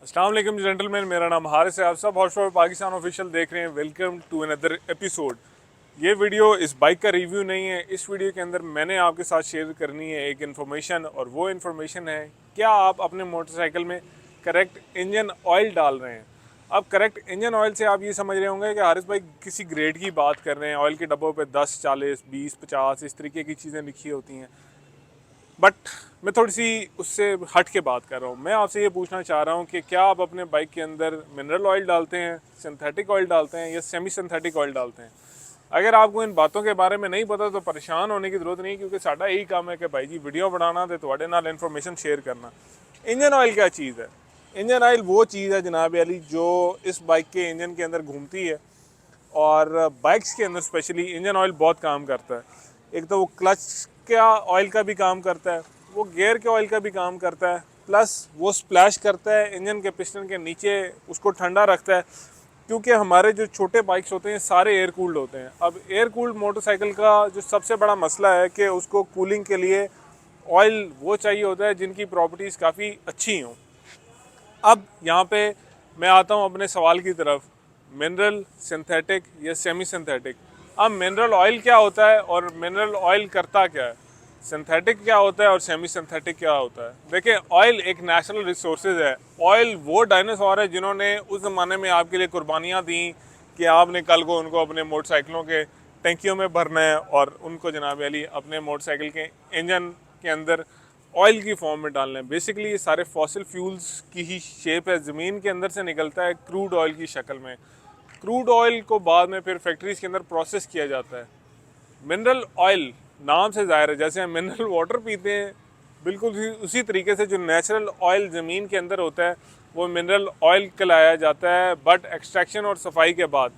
अस्सलाम वालेकुम जेंटलमैन, मेरा नाम हारिस है। आप सब हॉट शॉट पाकिस्तान ऑफिशियल देख रहे हैं। Welcome to another episode. ये वीडियो इस बाइक का रिव्यू नहीं है। इस वीडियो के अंदर मैंने आपके साथ शेयर करनी है एक इन्फॉर्मेशन, और वो इन्फॉर्मेशन है क्या आप अपने मोटरसाइकिल में करेक्ट इंजन ऑयल डाल रहे हैं। अब करेक्ट इंजन ऑयल से आप ये समझ रहे होंगे कि हारिस भाई किसी ग्रेड की बात कर रहे हैं। ऑयल के डब्बों पे 10, 40, 20, 50 इस तरीके की चीज़ें लिखी होती हैं, बट मैं थोड़ी सी उससे हट के बात कर रहा हूँ। मैं आपसे ये पूछना चाह रहा हूँ कि क्या आप अपने बाइक के अंदर मिनरल ऑयल डालते हैं, सिंथेटिक ऑयल डालते हैं या सेमी सिंथेटिक ऑयल डालते हैं। अगर आपको इन बातों के बारे में नहीं पता तो परेशान होने की ज़रूरत नहीं, क्योंकि साडा यही काम है कि भाई जी वीडियो बनाना तो तुहाडे नाल इन्फॉर्मेशन शेयर करना। इंजन ऑयल क्या चीज़ है? इंजन ऑयल वो चीज़ है जनाब अली जो इस बाइक के इंजन के अंदर घूमती है, और बाइक्स के अंदर स्पेशली इंजन ऑयल बहुत काम करता है। एक तो वो क्लच का ऑयल का भी काम करता है, वो गियर के ऑयल का भी काम करता है, प्लस वो स्प्लैश करता है इंजन के पिस्टन के नीचे, उसको ठंडा रखता है। क्योंकि हमारे जो छोटे बाइक्स होते हैं सारे एयर कूल्ड होते हैं। अब एयर कूल्ड मोटरसाइकिल का जो सबसे बड़ा मसला है कि उसको कूलिंग के लिए ऑयल वो चाहिए होता है जिनकी प्रॉपर्टीज़ काफ़ी अच्छी हों। अब यहाँ पे मैं आता हूँ अपने सवाल की तरफ, मिनरल, सिंथेटिक या सेमी सिंथेटिक। अब मिनरल ऑयल क्या होता है और मिनरल ऑयल करता क्या है, सिंथेटिक क्या होता है और सेमी सिंथेटिक क्या होता है। देखिए, ऑयल एक नेचुरल रिसोर्सेज है। ऑयल वो डायनासोर है जिन्होंने उस ज़माने में आपके लिए कुर्बानियाँ दी कि आपने कल को उनको अपने मोटरसाइकिलों के टंकियों में भरना है और उनको जनाब अली अपने मोटरसाइकिल के इंजन के अंदर ऑयल की फॉर्म में डालना है। बेसिकली ये सारे फॉसिल फ्यूल्स की ही शेप है, ज़मीन के अंदर से निकलता है क्रूड ऑयल की शक्ल में। क्रूड ऑयल को बाद में फिर फैक्ट्रीज़ के अंदर प्रोसेस किया जाता है। मिनरल ऑयल नाम से ज़ाहिर है, जैसे हम मिनरल वाटर पीते हैं बिल्कुल उसी तरीके से जो नेचुरल ऑयल ज़मीन के अंदर होता है वो मिनरल ऑयल कहलाया जाता है। बट एक्सट्रैक्शन और सफाई के बाद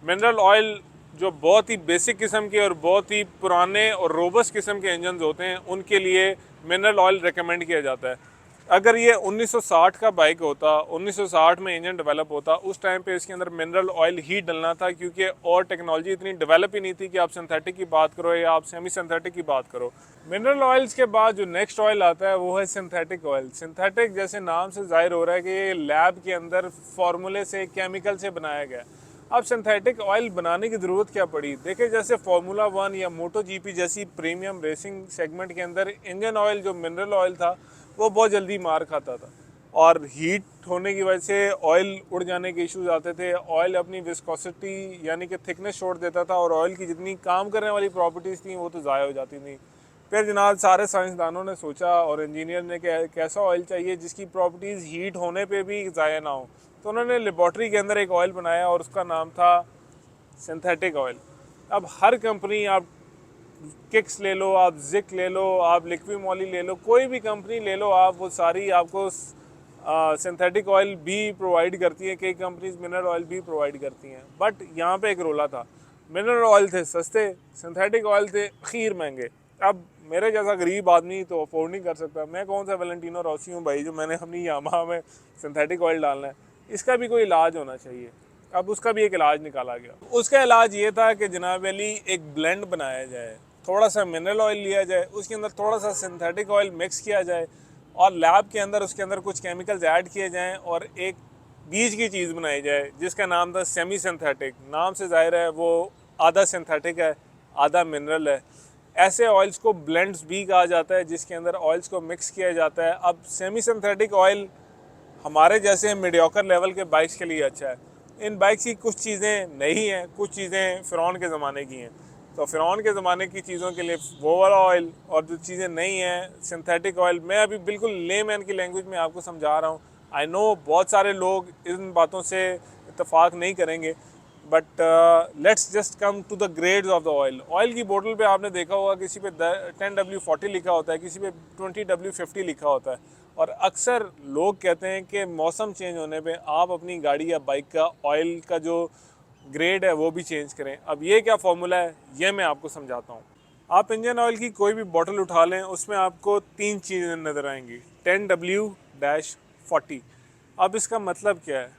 मिनरल ऑयल जो बहुत ही बेसिक किस्म के और बहुत ही पुराने और रोबस्ट किस्म के इंजन होते हैं उनके लिए मिनरल ऑयल रिकमेंड किया जाता है। अगर ये 1960 का बाइक होता, 1960 में इंजन डेवलप होता, उस टाइम पे इसके अंदर मिनरल ऑयल ही डलना था, क्योंकि और टेक्नोलॉजी इतनी डेवलप ही नहीं थी कि आप सिंथेटिक की बात करो या आप सेमी सिंथेटिक की बात करो। मिनरल ऑयल्स के बाद जो नेक्स्ट ऑयल आता है वो है सिंथेटिक ऑयल। सिंथेटिक जैसे नाम से जाहिर हो रहा है कि ये लैब के अंदर फार्मूले से, केमिकल से बनाया गया। अब सिंथेटिक ऑयल बनाने की ज़रूरत क्या पड़ी? देखिए, जैसे फार्मूला 1 या मोटो जीपी जैसी प्रीमियम रेसिंग सेगमेंट के अंदर इंजन ऑयल जो मिनरल ऑयल था वो बहुत जल्दी मार खाता था, और हीट होने की वजह से ऑयल उड़ जाने के इश्यूज आते थे। ऑयल अपनी विस्कोसिटी यानी कि थिकनेस छोड़ देता था, और ऑयल की जितनी काम करने वाली प्रॉपर्टीज़ थी वो तो ज़ाया हो जाती थी। फिर जनाब सारे साइंसदानों ने सोचा और इंजीनियर ने कि कैसा ऑयल चाहिए जिसकी प्रॉपर्टीज़ हीट होने पे भी ज़ाया ना हो। तो उन्होंने लेबॉर्ट्री के अंदर एक ऑयल बनाया और उसका नाम था सिंथेटिक ऑयल। अब हर कंपनी, आप किक्स ले लो, आप जिक ले लो, आप लिक्विड मॉली ले लो, कोई भी कंपनी ले लो आप, वो सारी आपको सिंथेटिक ऑयल भी प्रोवाइड करती हैं। कई कंपनीज मिनरल ऑयल भी प्रोवाइड करती हैं। बट यहाँ पे एक रोला था, मिनरल ऑयल थे सस्ते, सिंथेटिक ऑयल थे खीर महंगे। अब मेरे जैसा गरीब आदमी तो अफोर्ड नहीं कर सकता। मैं कौन सा वैलेंटिनो रॉसी हूँ भाई जो मैंने अपनी यामाहा में सिंथेटिक ऑयल डालना है। इसका भी कोई इलाज होना चाहिए। अब उसका भी एक इलाज निकाला गया। उसका इलाज ये था कि जनाब अली एक ब्लेंड बनाया जाए, थोड़ा सा मिनरल ऑयल लिया जाए, उसके अंदर थोड़ा सा सिंथेटिक ऑयल मिक्स किया जाए, और लैब के अंदर उसके अंदर कुछ केमिकल्स ऐड किए जाएं, और एक बीज की चीज़ बनाई जाए जिसका नाम था सेमी सिंथेटिक। नाम से जाहिर है वो आधा सिंथेटिक है, आधा मिनरल है। ऐसे ऑयल्स को ब्लेंड्स भी कहा जाता है, जिसके अंदर ऑयल्स को मिक्स किया जाता है। अब सेमी सिंथेटिक ऑयल हमारे जैसे मीडियोकर लेवल के बाइक्स के लिए अच्छा है। इन बाइक्स की कुछ चीज़ें नई हैं, कुछ चीज़ें फ़िरौन के ज़माने की हैं। तो फ़िरौन के ज़माने की चीज़ों के लिए वो वाला ऑयल, और जो चीज़ें नई हैं सिंथेटिक ऑयल। मैं अभी बिल्कुल लेमैन की लैंग्वेज में आपको समझा रहा हूँ। आई नो बहुत सारे लोग इन बातों से इत्तेफाक नहीं करेंगे, but let's just come to the grades of the oil. Oil की बोतल पे आपने देखा होगा किसी पे 10W40 लिखा होता है, किसी पे 20W50 लिखा होता है। और अक्सर लोग कहते हैं कि मौसम चेंज होने पे आप अपनी गाड़ी या बाइक का ऑयल का जो ग्रेड है वो भी चेंज करें। अब ये क्या फार्मूला है ये मैं आपको समझाता हूँ। आप इंजन ऑयल की कोई भी बोतल उठा लें, उसमें आपको 3 चीज़ें नज़र आएंगी। 10W-40। अब इसका मतलब क्या है?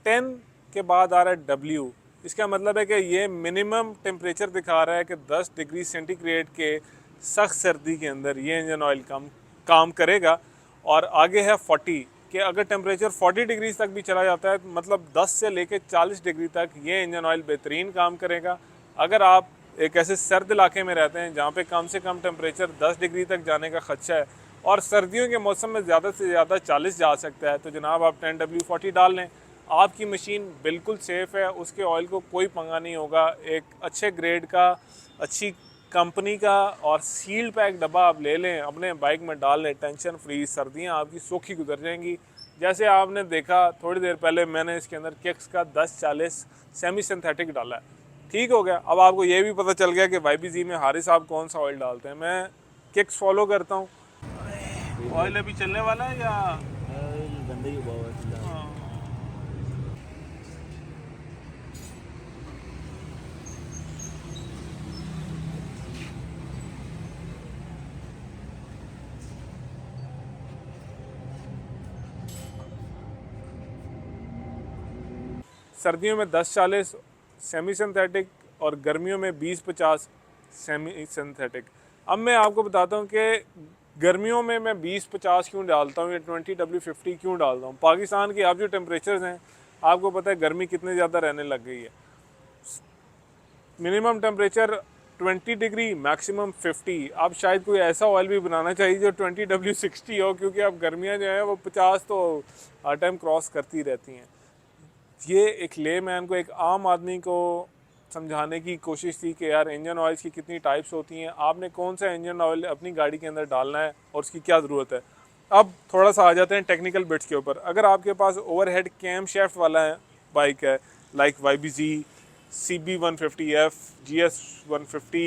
10 के बाद आ रहा है W। इसका मतलब है कि ये मिनिमम टेम्परेचर दिखा रहा है कि 10 डिग्री सेंटीग्रेड के सख्त सर्दी के अंदर ये इंजन ऑयल काम करेगा। और आगे है 40 कि अगर टेम्परेचर 40 डिग्री तक भी चला जाता है, मतलब 10 से लेकर 40 डिग्री तक ये इंजन ऑयल बेहतरीन काम करेगा। अगर आप एक ऐसे सर्द इलाके में रहते हैं जहाँ पे कम से कम टेम्परेचर 10 डिग्री तक जाने का खदशा है और सर्दियों के मौसम में ज़्यादा से ज़्यादा 40 जा सकता है, तो जनाब आप 10W40 डाल लें, आपकी मशीन बिल्कुल सेफ़ है, उसके ऑयल को कोई पंगा नहीं होगा। एक अच्छे ग्रेड का, अच्छी कंपनी का और सील पैक डब्बा आप ले लें, अपने बाइक में डाल लें, टेंशन फ्री, सर्दियाँ आपकी सौखी गुजर जाएंगी। जैसे आपने देखा थोड़ी देर पहले मैंने इसके अंदर किक्स का 1040 सेमी सिंथेटिक डाला है, ठीक हो गया। अब आपको ये भी पता चल गया कि YBZ में हारिस साहब कौन सा ऑयल डालते हैं। मैं किक्स फॉलो करता हूँ। ऑयल अभी चलने वाला है या गंदे ही हुआ है? सर्दियों में 1040 सेमी सिंथेटिक और गर्मियों में 2050 सेमी सिंथेटिक। अब मैं आपको बताता हूँ कि गर्मियों में मैं 2050 क्यों डालता हूँ या 20W50 क्यों डालता हूँ। पाकिस्तान के अब जो टेम्परेचर्स हैं, आपको पता है गर्मी कितनी ज़्यादा रहने लग गई है। Minimum temperature 20 degree, maximum 50। अब शायद कोई ऐसा ऑयल भी बनाना चाहिए जो 20W60 हो, क्योंकि अब गर्मियाँ जो हैं वो 50 तो हर टाइम क्रॉस करती रहती हैं। ये एक लेमैन को, एक आम आदमी को समझाने की कोशिश थी कि यार इंजन ऑयल्स की कितनी टाइप्स होती हैं, आपने कौन सा इंजन ऑयल अपनी गाड़ी के अंदर डालना है और उसकी क्या ज़रूरत है। अब थोड़ा सा आ जाते हैं टेक्निकल बिट्स के ऊपर। अगर आपके पास ओवरहेड कैम शेफ्ट वाला है बाइक है, like YBZ CB150F, GS150,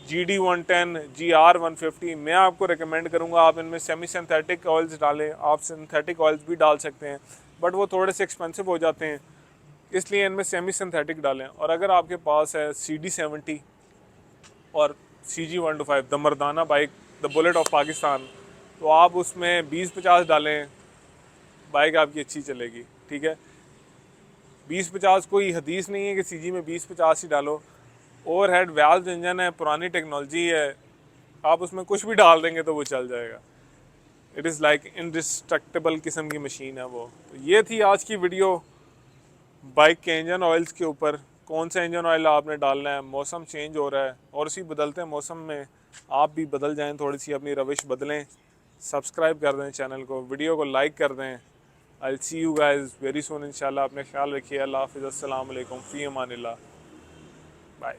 GD110, GR150, मैं आपको रिकमेंड करूँगा आप इनमें सेमी सिंथेटिक ऑयल्स डालें। आप सिंथेटिक ऑयल्स भी डाल सकते हैं, बट वो थोड़े से एक्सपेंसिव हो जाते हैं, इसलिए इनमें सेमी सिंथेटिक डालें। और अगर आपके पास है CD70 और CG125, the Mardana bike, the bullet of Pakistan, तो आप उसमें 2050 डालें, बाइक आपकी अच्छी चलेगी। ठीक है, 2050 कोई हदीस नहीं है कि CG में 2050 ही डालो। ओवरहेड वाल्व इंजन है, पुरानी टेक्नोलॉजी है, आप उसमें कुछ भी डाल देंगे तो वो चल जाएगा। इट इज़ लाइक इंडिस्ट्रक्टेबल किस्म की मशीन है वो। तो ये थी आज की वीडियो बाइक के इंजन ऑयल्स के ऊपर। कौन सा इंजन ऑयल आपने डालना है, मौसम चेंज हो रहा है और उसी बदलते मौसम में आप भी बदल जाएं, थोड़ी सी अपनी रविश बदलें। सब्सक्राइब कर दें चैनल को, वीडियो को लाइक कर दें। आई सी यू गाइस वेरी सून इंशाल्लाह। अपने ख्याल रखिए। अल्लाह हाफिज़, अस्सलाम वालेकुम, फ़ी अमानिल्लाह, बाय।